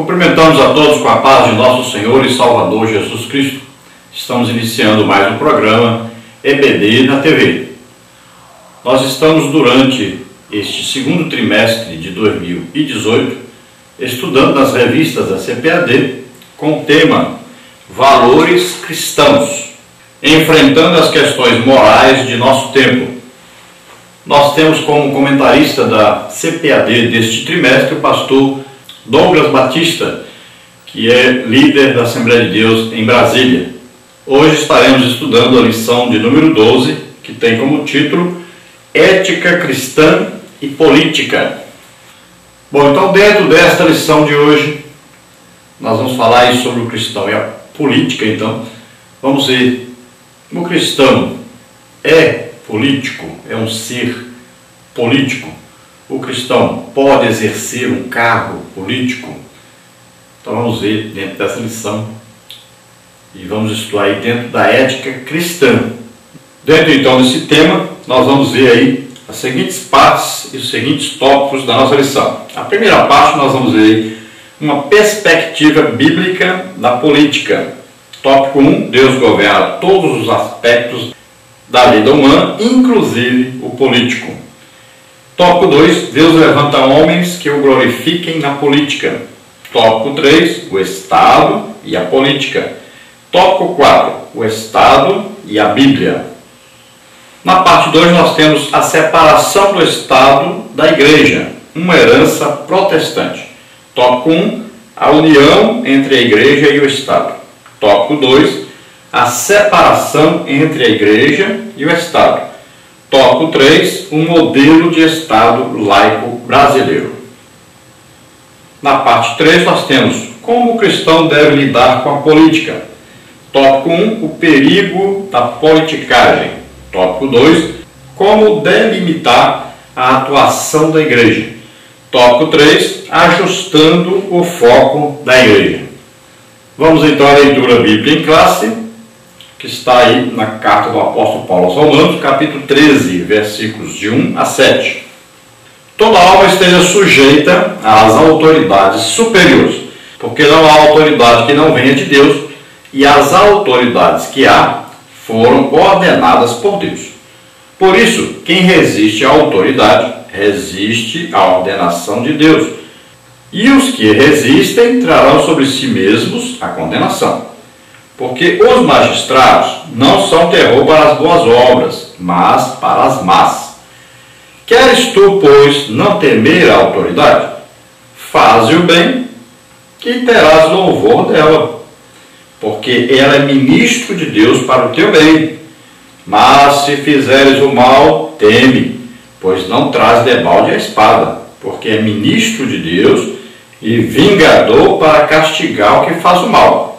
Cumprimentamos a todos com a paz de nosso Senhor e Salvador Jesus Cristo. Estamos iniciando mais um programa EBD na TV. Nós estamos durante este segundo trimestre de 2018 estudando nas revistas da CPAD com o tema Valores Cristãos, enfrentando as questões morais de nosso tempo. Nós temos como comentarista da CPAD deste trimestre o pastor Douglas Batista, que é líder da Assembleia de Deus em Brasília. Hoje estaremos estudando a lição de número 12, que tem como título Ética Cristã e Política. Bom, então dentro desta lição de hoje, nós vamos falar aí sobre o cristão e a política. Então, vamos ver, o cristão é político, é um ser político. O cristão pode exercer um cargo político? Então vamos ver dentro dessa lição e vamos estudar aí dentro da ética cristã. Dentro então desse tema, nós vamos ver aí as seguintes partes e os seguintes tópicos da nossa lição. A primeira parte nós vamos ver aí uma perspectiva bíblica da política. Tópico 1, Deus governa todos os aspectos da vida humana, inclusive o político. Tópico 2, Deus levanta homens que o glorifiquem na política. Tópico 3, o Estado e a política. Tópico 4, o Estado e a Bíblia. Na parte 2 nós temos a separação do Estado da Igreja, uma herança protestante. Tópico 1, a união entre a Igreja e o Estado. Tópico 2, a separação entre a Igreja e o Estado. Tópico 3, um modelo de Estado laico brasileiro. Na parte 3 nós temos como o cristão deve lidar com a política. Tópico 1, o perigo da politicagem. Tópico 2, como delimitar a atuação da igreja. Tópico 3, ajustando o foco da igreja. Vamos então à leitura bíblica em classe, que está aí na carta do apóstolo Paulo aos Romanos, capítulo 13, versículos de 1 a 7. Toda alma esteja sujeita às autoridades superiores, porque não há autoridade que não venha de Deus, e as autoridades que há foram ordenadas por Deus. Por isso, quem resiste à autoridade, resiste à ordenação de Deus. E os que resistem trarão sobre si mesmos a condenação. Porque os magistrados não são terror para as boas obras, mas para as más. Queres tu, pois, não temer a autoridade? Faze o bem, que terás louvor dela, porque ela é ministro de Deus para o teu bem. Mas se fizeres o mal, teme, pois não traz debalde a espada, porque é ministro de Deus e vingador para castigar o que faz o mal.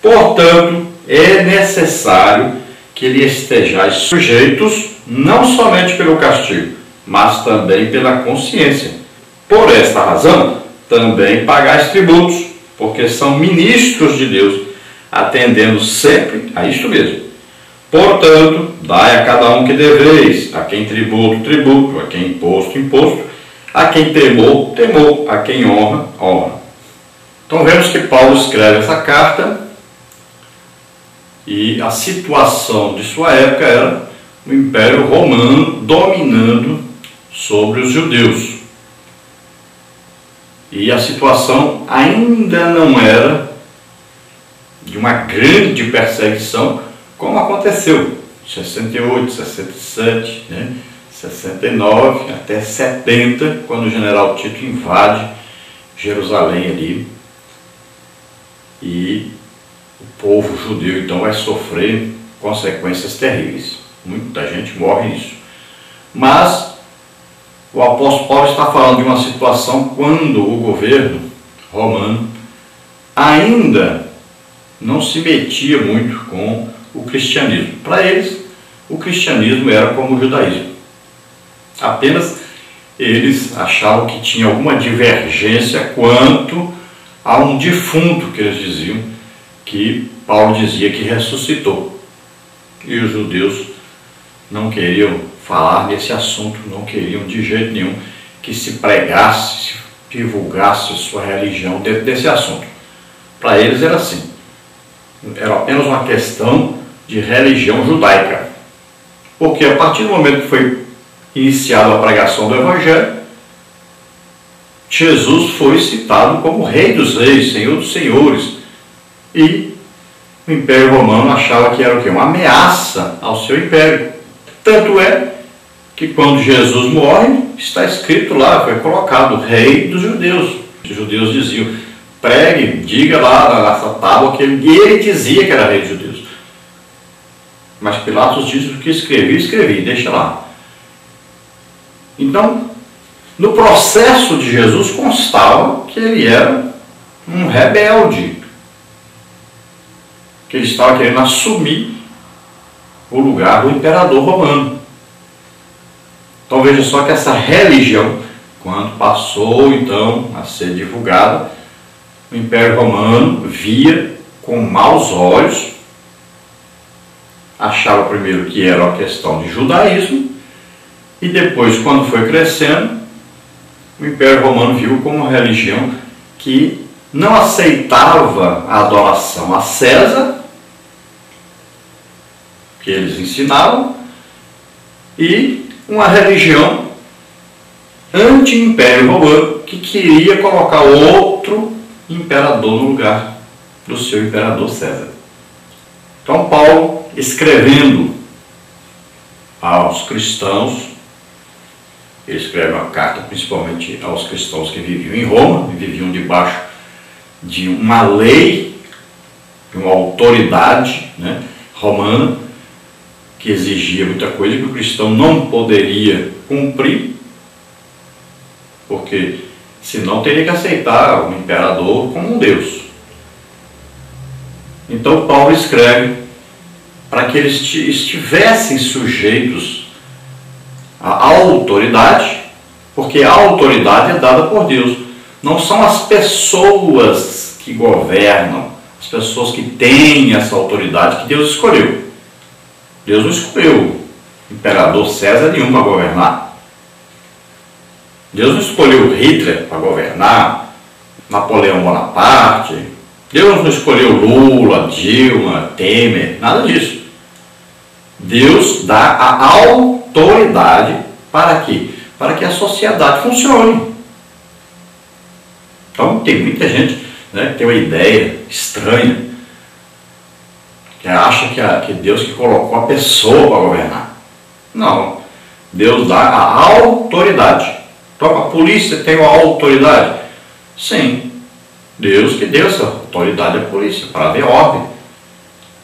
Portanto, é necessário que lhe estejais sujeitos, não somente pelo castigo, mas também pela consciência. Por esta razão, também pagais tributos, porque são ministros de Deus, atendendo sempre a isto mesmo. Portanto, dai a cada um que deveis, a quem tributo, tributo, a quem imposto, imposto, a quem temor, temor, a quem honra, honra. Então vemos que Paulo escreve essa carta e a situação de sua época era o Império Romano dominando sobre os judeus. E a situação ainda não era de uma grande perseguição, como aconteceu em 68, 67, 69, até 70, quando o general Tito invade Jerusalém ali. E o povo judeu então vai sofrer consequências terríveis. Muita gente morre nisso. Mas o apóstolo Paulo está falando de uma situação quando o governo romano ainda não se metia muito com o cristianismo. Para eles, o cristianismo era como o judaísmo. Apenas eles achavam que tinha alguma divergência quanto a um defunto que eles diziam, que Paulo dizia que ressuscitou. E os judeus não queriam falar nesse assunto, não queriam de jeito nenhum que se pregasse, divulgasse sua religião dentro desse assunto. Para eles era assim, era apenas uma questão de religião judaica, porque a partir do momento que foi iniciada a pregação do Evangelho, Jesus foi citado como Rei dos Reis, Senhor dos Senhores, e o Império Romano achava que era o quê? Uma ameaça ao seu império. Tanto é que quando Jesus morre, está escrito lá, foi colocado Rei dos Judeus. Os judeus diziam, pregue, diga lá nessa tábua que ele dizia que era Rei dos Judeus. Mas Pilatos diz o que escrevi, deixa lá. Então, no processo de Jesus constava que ele era um rebelde, que ele estava querendo assumir o lugar do imperador romano. Então veja só que essa religião, quando passou então a ser divulgada, o Império Romano via com maus olhos, achava primeiro que era uma questão de judaísmo, e depois, quando foi crescendo, o Império Romano viu como uma religião que não aceitava a adoração a César, que eles ensinavam, e uma religião anti-império romano, que queria colocar outro imperador no lugar do seu imperador César. Então Paulo, escrevendo aos cristãos, ele escreve uma carta principalmente aos cristãos que viviam em Roma, e viviam debaixo de uma lei, de uma autoridade, romana, que exigia muita coisa que o cristão não poderia cumprir, porque senão teria que aceitar o imperador como um Deus. Então Paulo escreve para que eles estivessem sujeitos à autoridade, porque a autoridade é dada por Deus. Não são as pessoas que governam, as pessoas que têm essa autoridade que Deus escolheu. Deus não escolheu o imperador César nenhum para governar. Deus não escolheu Hitler para governar, Napoleão Bonaparte. Deus não escolheu Lula, Dilma, Temer, nada disso. Deus dá a autoridade para quê? Para que a sociedade funcione. Então tem muita gente que tem uma ideia estranha, que acha que Deus que colocou a pessoa para governar. Não, Deus dá a autoridade. Então a polícia tem uma autoridade? Sim, Deus que deu essa autoridade à polícia, para haver ordem.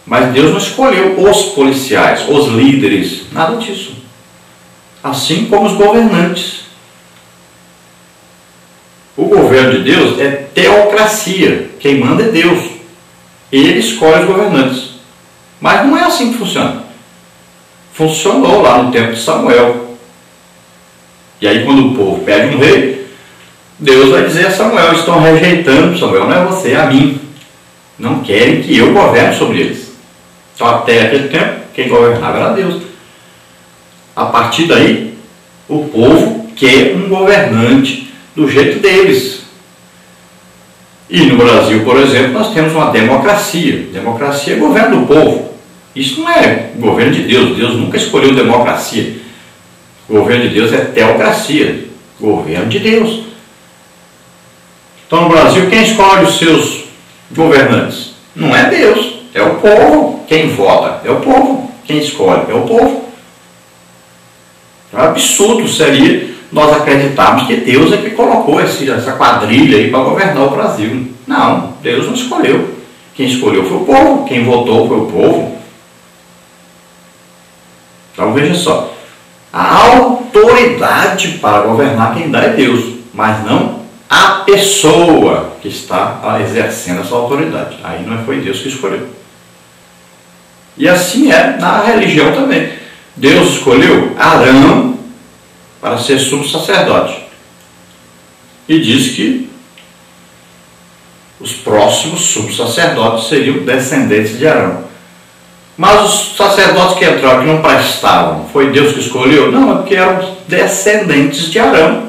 Mas Deus não escolheu os policiais, os líderes, nada disso. Assim como os governantes. O governo de Deus é teocracia, quem manda é Deus. Ele escolhe os governantes. Mas não é assim que funciona. Funcionou lá no tempo de Samuel. E aí quando o povo pede um rei, Deus vai dizer a Samuel, estão rejeitando Samuel, não é você, é a mim. Não querem que eu governe sobre eles. Então até aquele tempo, quem governava era Deus. A partir daí, o povo quer um governante do jeito deles. E no Brasil, por exemplo, nós temos uma democracia. Democracia é governo do povo. Isso não é governo de Deus. Deus nunca escolheu democracia. O governo de Deus é teocracia. Governo de Deus. Então no Brasil, quem escolhe os seus governantes? Não é Deus, é o povo. Quem vota é o povo. Quem escolhe é o povo. Então, absurdo seria nós acreditarmos que Deus é que colocou essa quadrilha aí para governar o Brasil. Não, Deus não escolheu. Quem escolheu foi o povo, quem votou foi o povo. Então veja só, a autoridade para governar quem dá é Deus, mas não a pessoa que está exercendo essa autoridade. Aí não foi Deus que escolheu. E assim é na religião também. Deus escolheu Arão para ser sumo sacerdote. E diz que os próximos sumos sacerdotes seriam descendentes de Arão. Mas os sacerdotes que entraram, que não prestavam, foi Deus que escolheu? Não, é porque eram descendentes de Arão.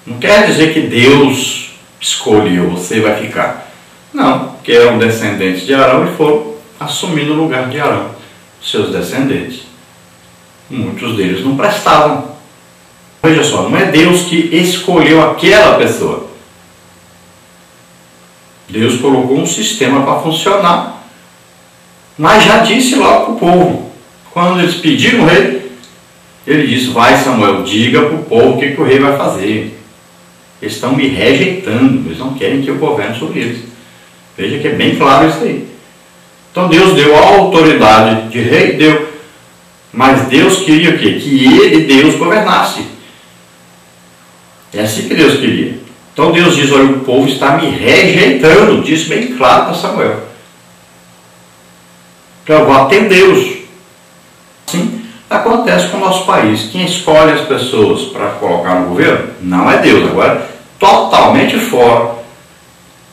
Não quer dizer que Deus escolheu, você vai ficar. Não, porque eram descendentes de Arão e foram assumindo o lugar de Arão, seus descendentes. Muitos deles não prestavam. Veja só, não é Deus que escolheu aquela pessoa. Deus colocou um sistema para funcionar, mas já disse logo para o povo. Quando eles pediram o rei, ele disse: vai, Samuel, diga para o povo o que o rei vai fazer. Eles estão me rejeitando, eles não querem que eu governe sobre eles. Veja que é bem claro isso aí. Então Deus deu a autoridade de rei, deu. Mas Deus queria o quê? Que ele, Deus, governasse. É assim que Deus queria. Então Deus diz: olha, o povo está me rejeitando. Disse bem claro para Samuel. Então eu vou atendê-los. Assim acontece com o nosso país. Quem escolhe as pessoas para colocar no governo não é Deus. Agora, totalmente fora.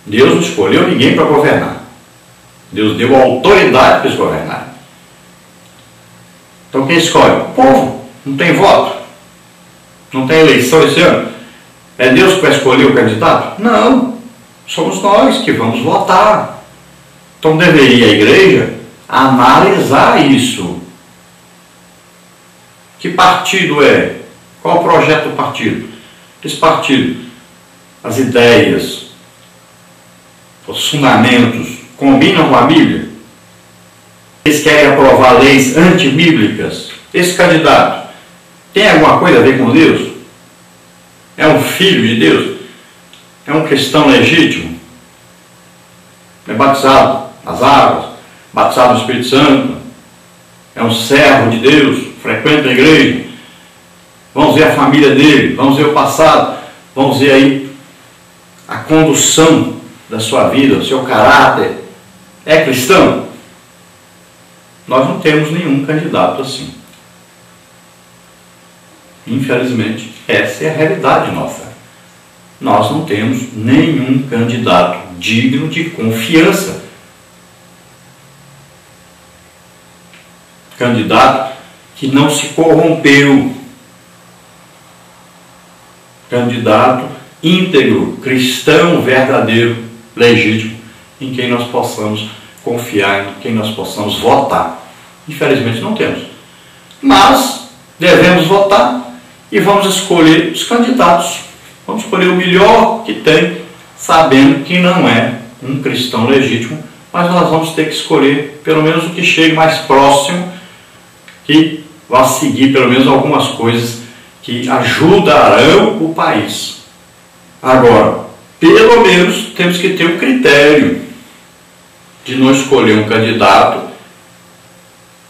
Deus não escolheu ninguém para governar. Deus deu a autoridade para eles governarem. Então quem escolhe? O povo. Não tem voto. Não tem eleição esse ano. É Deus que vai escolher o candidato? Não. Somos nós que vamos votar. Então deveria a igreja analisar isso. Que partido é? Qual o projeto do partido? Esse partido, as ideias, os fundamentos combinam com a Bíblia? Eles querem aprovar leis antibíblicas? Esse candidato tem alguma coisa a ver com Deus? É um filho de Deus? É um cristão legítimo? É batizado nas águas? Batizado no Espírito Santo? É um servo de Deus? Frequenta a igreja? Vamos ver a família dele, vamos ver o passado, vamos ver aí a condução da sua vida, o seu caráter. É cristão? Nós não temos nenhum candidato assim. Infelizmente, essa é a realidade nossa. Nós não temos nenhum candidato digno de confiança. Candidato que não se corrompeu. Candidato íntegro, cristão, verdadeiro, legítimo, em quem nós possamos confiar, em quem nós possamos votar. Infelizmente não temos. Mas devemos votar e vamos escolher os candidatos. Vamos escolher o melhor que tem, sabendo que não é um cristão legítimo, mas nós vamos ter que escolher pelo menos o que chegue mais próximo, que vá seguir pelo menos algumas coisas que ajudarão o país. Agora, pelo menos temos que ter um critério de não escolher um candidato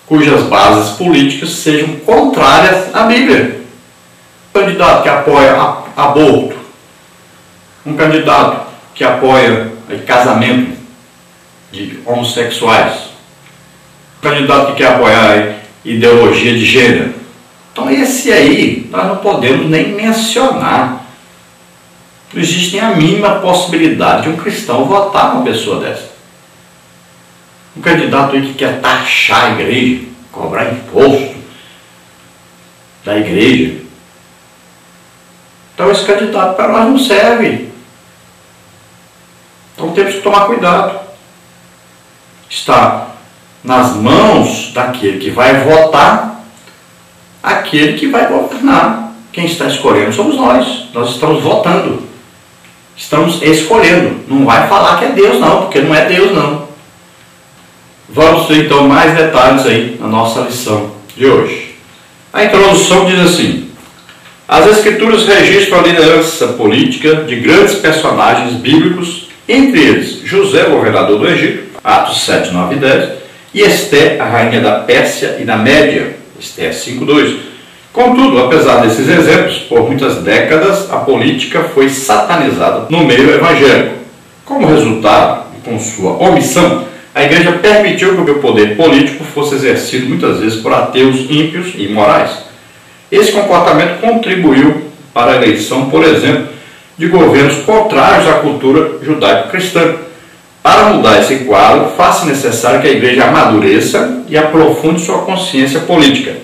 cujas bases políticas sejam contrárias à Bíblia. Um candidato que apoia aborto, um candidato que apoia casamento de homossexuais, um candidato que quer apoiar ideologia de gênero. Então esse aí nós não podemos nem mencionar. Não existe nem a mínima possibilidade de um cristão votar numa pessoa dessa. Um candidato aí que quer taxar a igreja, cobrar imposto da igreja. Então esse candidato para nós não serve. Então temos que tomar cuidado. Está nas mãos daquele que vai votar, aquele que vai governar. Quem está escolhendo somos nós. Nós estamos votando. Estamos escolhendo. Não vai falar que é Deus não, porque não é Deus não. Vamos ver então mais detalhes aí na nossa lição de hoje. A introdução diz assim: as Escrituras registram a liderança política de grandes personagens bíblicos, entre eles José, o governador do Egito, Atos 7, 9 e 10, e Esté, a rainha da Pérsia e da Média, Esté 5:2. Contudo, apesar desses exemplos, por muitas décadas a política foi satanizada no meio evangélico. Como resultado, e com sua omissão, a igreja permitiu que o poder político fosse exercido muitas vezes por ateus ímpios e imorais. Esse comportamento contribuiu para a eleição, por exemplo, de governos contrários à cultura judaico-cristã. Para mudar esse quadro, faz-se necessário que a igreja amadureça e aprofunde sua consciência política.